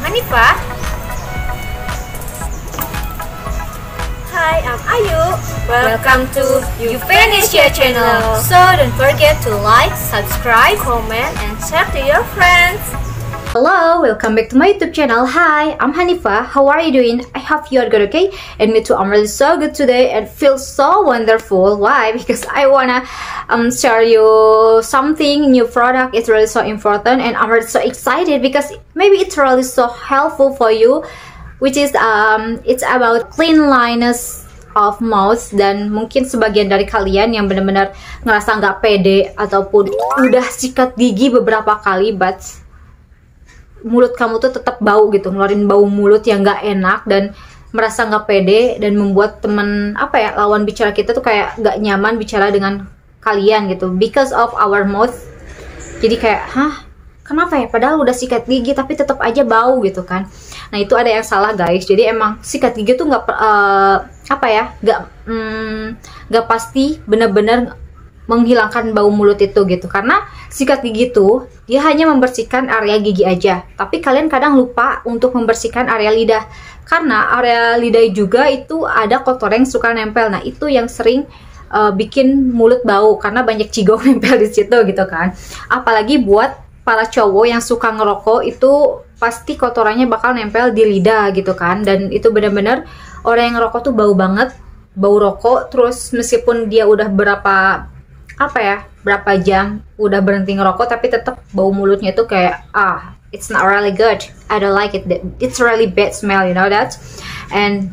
Hanifah. Hi, I'm Ayu. Welcome to Euphanasia channel. So don't forget to like, subscribe, comment, and share to your friends. Hello, welcome back to my YouTube channel. Hi, I'm Hanifah. How are you doing? I hope you are good, okay? And me too, I'm really so good today and feel so wonderful. Why? Because I wanna share you something new product. It's really so important and I'm really so excited because maybe it's really so helpful for you, which is it's about cleanliness of mouth. Dan mungkin sebagian dari kalian yang benar-benar ngerasa nggak pede ataupun udah sikat gigi beberapa kali, but mulut kamu tuh tetap bau gitu, ngeluarin bau mulut yang nggak enak dan merasa nggak pede dan membuat temen lawan bicara kita tuh kayak nggak nyaman bicara dengan kalian gitu because of our mouth. Jadi kayak kenapa ya, padahal udah sikat gigi tapi tetap aja bau gitu kan. Nah itu ada yang salah guys. Jadi emang sikat gigi tuh nggak nggak pasti bener-bener menghilangkan bau mulut itu gitu, karena sikat gigi tuh dia hanya membersihkan area gigi aja, tapi kalian kadang lupa untuk membersihkan area lidah, karena area lidah juga itu ada kotoran yang suka nempel. Nah itu yang sering bikin mulut bau karena banyak cigong nempel di situ gitu kan. Apalagi buat para cowok yang suka ngerokok, itu pasti kotorannya bakal nempel di lidah gitu kan. Dan itu benar-benar orang yang ngerokok tuh bau banget, bau rokok. Terus meskipun dia udah berapa jam udah berhenti ngerokok, tapi tetap bau mulutnya itu kayak it's not really good. I don't like it. It's really bad smell, you know that. And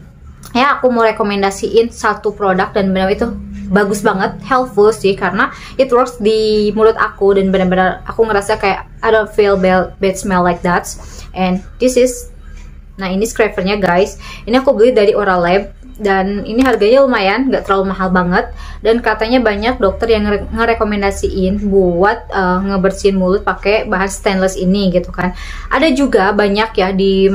ya aku mau rekomendasiin satu produk dan benar itu bagus banget, helpful sih, karena it works di mulut aku dan benar-benar aku ngerasa kayak I don't feel bad smell like that. And this is, nah ini scrapernya guys. Ini aku beli dari Oralab dan ini harganya lumayan, nggak terlalu mahal banget, dan katanya banyak dokter yang ngerekomendasiin buat ngebersihin mulut pakai bahan stainless ini gitu kan. Ada juga banyak ya di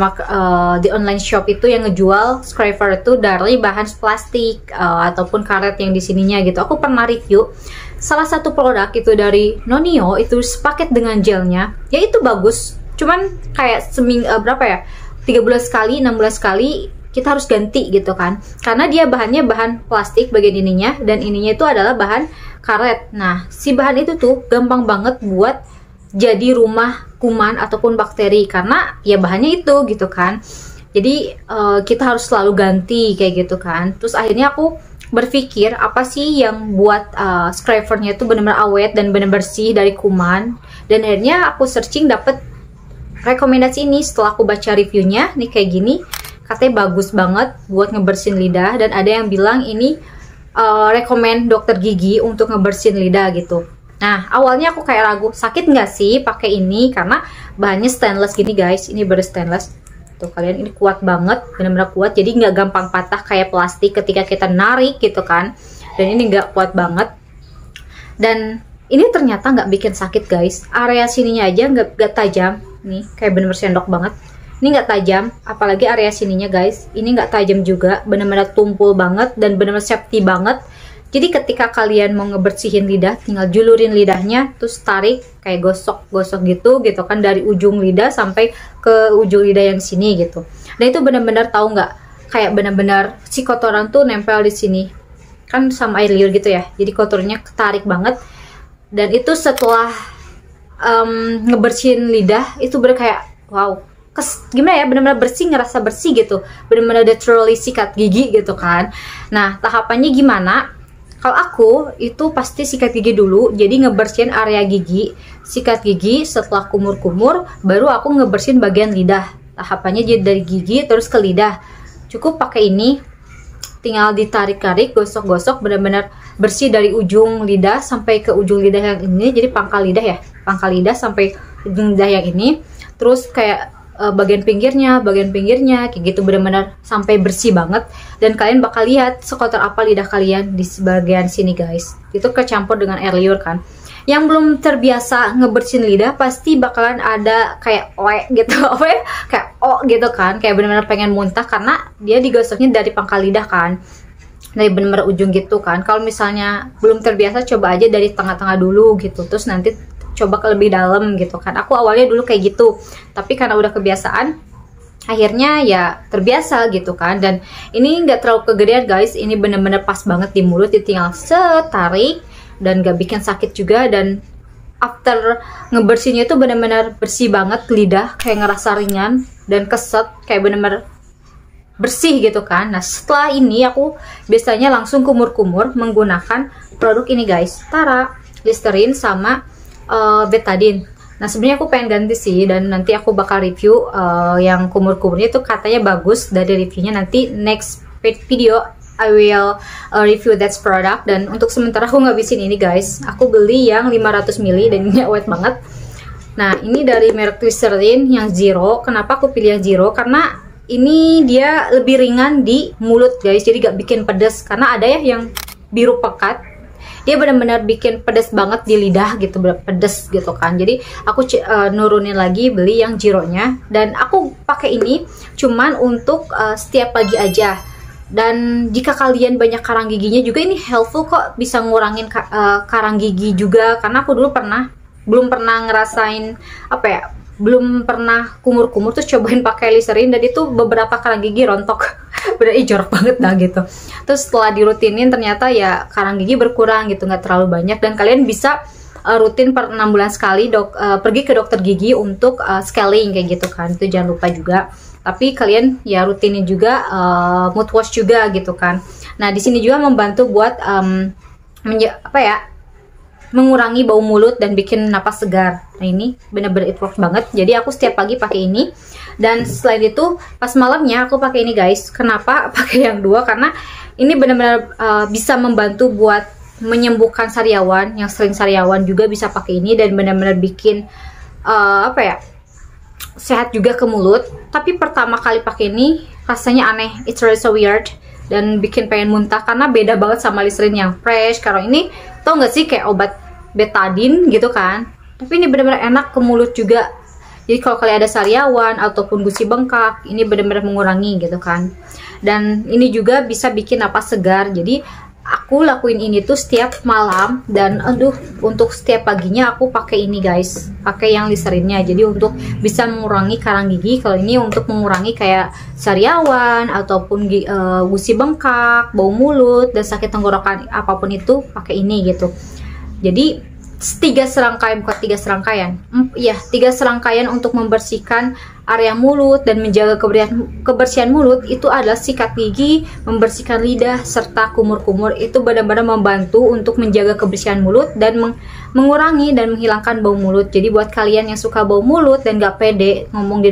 online shop itu yang ngejual scraper itu dari bahan plastik ataupun karet yang di sininya gitu. Aku pernah review salah satu produk itu dari Nonio, itu sepaket dengan gelnya, ya itu bagus, cuman kayak 3 bulan sekali, 6 bulan sekali kita harus ganti gitu kan, karena dia bahannya bahan plastik bagian ininya, dan ininya itu adalah bahan karet. Nah si bahan itu tuh gampang banget buat jadi rumah kuman ataupun bakteri, karena ya bahannya itu gitu kan. Jadi kita harus selalu ganti kayak gitu kan. Terus akhirnya aku berpikir apa sih yang buat scrapernya itu benar-benar awet dan benar bersih dari kuman, dan akhirnya aku searching dapet rekomendasi ini. Setelah aku baca reviewnya nih kayak gini, katanya bagus banget buat ngebersihin lidah, dan ada yang bilang ini rekomend dokter gigi untuk ngebersihin lidah gitu. Nah awalnya aku kayak ragu, sakit nggak sih pakai ini, karena bahannya stainless gini guys. Ini baru stainless tuh, kalian, ini kuat banget, benar-benar kuat, jadi nggak gampang patah kayak plastik ketika kita narik gitu kan. Dan ini nggak kuat banget, dan ini ternyata nggak bikin sakit guys. Area sininya aja nggak tajam nih, kayak bener-bener sendok banget. Ini nggak tajam, apalagi area sininya guys, ini nggak tajam juga, benar-benar tumpul banget dan benar-benar safety banget. Jadi ketika kalian mau ngebersihin lidah, tinggal julurin lidahnya, terus tarik kayak gosok-gosok gitu kan, dari ujung lidah sampai ke ujung lidah yang sini gitu. Dan itu benar-benar, tahu nggak, kayak benar-benar si kotoran tuh nempel di sini kan sama air liur gitu ya, jadi kotornya ketarik banget. Dan itu setelah ngebersihin lidah itu bener kayak wow, gimana ya, benar-benar bersih, ngerasa bersih gitu, benar-benar literally sikat gigi gitu kan. Nah tahapannya gimana? Kalau aku itu pasti sikat gigi dulu, jadi ngebersihin area gigi, sikat gigi, setelah kumur-kumur baru aku ngebersihin bagian lidah. Tahapannya jadi dari gigi terus ke lidah. Cukup pakai ini tinggal ditarik-tarik, gosok-gosok, benar-benar bersih dari ujung lidah sampai ke ujung lidah yang ini. Jadi pangkal lidah ya, pangkal lidah sampai ujung lidah yang ini. Terus kayak bagian pinggirnya kayak gitu, benar-benar sampai bersih banget. Dan kalian bakal lihat sekotor apa lidah kalian di bagian sini guys. Itu kecampur dengan air liur kan. Yang belum terbiasa ngebersihin lidah pasti bakalan ada kayak gitu, kayak gitu kan, kayak benar-benar pengen muntah karena dia digosoknya dari pangkal lidah kan, dari benar-benar ujung gitu kan. Kalau misalnya belum terbiasa, coba aja dari tengah-tengah dulu gitu, terus nanti coba ke lebih dalam gitu kan. Aku awalnya dulu kayak gitu, tapi karena udah kebiasaan akhirnya ya terbiasa gitu kan. Dan ini nggak terlalu kegedean guys, ini bener-bener pas banget di mulut, tinggal setarik dan gak bikin sakit juga. Dan after ngebersihnya itu bener-bener bersih banget lidah, kayak ngerasa ringan dan keset, kayak bener-bener bersih gitu kan. Nah setelah ini aku biasanya langsung kumur-kumur menggunakan produk ini guys, Tara, Listerine sama Betadine. Nah sebenarnya aku pengen ganti sih, dan nanti aku bakal review yang kumur-kumurnya itu katanya bagus. Dari reviewnya nanti next video I will review that product. Dan untuk sementara aku ngabisin ini guys, aku beli yang 500 ml dan ini awet banget. Nah ini dari merek Listerine yang Zero. Kenapa aku pilih yang Zero? Karena ini dia lebih ringan di mulut guys, jadi gak bikin pedas. Karena ada ya yang biru pekat, dia benar-benar bikin pedas banget di lidah gitu, pedas gitu kan. Jadi aku nurunin lagi beli yang Zero-nya, dan aku pakai ini cuman untuk setiap pagi aja. Dan jika kalian banyak karang giginya juga, ini helpful kok, bisa ngurangin karang gigi juga. Karena aku dulu belum pernah ngerasain apa ya, belum pernah kumur-kumur terus cobain pakai Listerine, dan itu beberapa karang gigi rontok. Bener jorok banget dah gitu. Terus setelah dirutinin ternyata ya karang gigi berkurang gitu, nggak terlalu banyak. Dan kalian bisa rutin per 6 bulan sekali pergi ke dokter gigi untuk scaling kayak gitu kan. Itu jangan lupa juga. Tapi kalian ya rutinin juga mouthwash juga gitu kan. Nah di sini juga membantu buat mengurangi bau mulut dan bikin napas segar. Nah ini bener-bener it works banget. Jadi aku setiap pagi pakai ini. Dan selain itu pas malamnya aku pakai ini guys. Kenapa pakai yang dua? Karena ini bener-bener bisa membantu buat menyembuhkan sariawan. Yang sering sariawan juga bisa pakai ini, dan bener-bener bikin sehat juga ke mulut. Tapi pertama kali pakai ini rasanya aneh, it's really so weird, dan bikin pengen muntah karena beda banget sama Listerine yang fresh. Karena ini tau gak sih kayak obat betadine gitu kan, tapi ini bener-bener enak ke mulut juga. Jadi kalau kalian ada sariawan ataupun gusi bengkak, ini bener-bener mengurangi gitu kan. Dan ini juga bisa bikin napas segar. Jadi aku lakuin ini tuh setiap malam, dan untuk setiap paginya aku pakai ini guys, pakai yang Listerine-nya. Jadi untuk bisa mengurangi karang gigi. Kalau ini untuk mengurangi kayak sariawan ataupun gusi bengkak, bau mulut, dan sakit tenggorokan apapun itu, pakai ini gitu. Jadi 3 serangkaian untuk membersihkan area mulut dan menjaga kebersihan mulut. Itu adalah sikat gigi, membersihkan lidah, serta kumur-kumur. Itu benar-benar membantu untuk menjaga kebersihan mulut dan mengurangi dan menghilangkan bau mulut. Jadi buat kalian yang suka bau mulut dan gak pede ngomong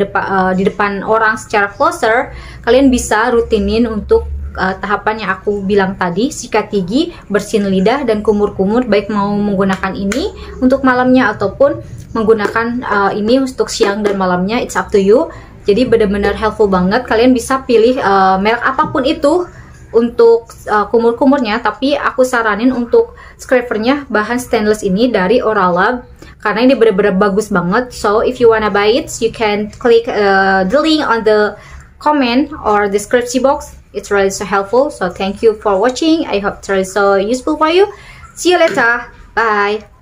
di depan orang secara closer, kalian bisa rutinin untuk tahapan yang aku bilang tadi, sikat gigi, bersihin lidah, dan kumur-kumur. Baik mau menggunakan ini untuk malamnya ataupun menggunakan ini untuk siang dan malamnya, it's up to you. Jadi benar-benar helpful banget. Kalian bisa pilih merek apapun itu untuk kumur-kumurnya, tapi aku saranin untuk scrapernya bahan stainless ini dari Oralab, karena ini benar-benar bagus banget. So if you wanna buy it, you can click the link on the comment or description box. It's really so helpful. So thank you for watching. I hope it's really so useful for you. See you later. Bye.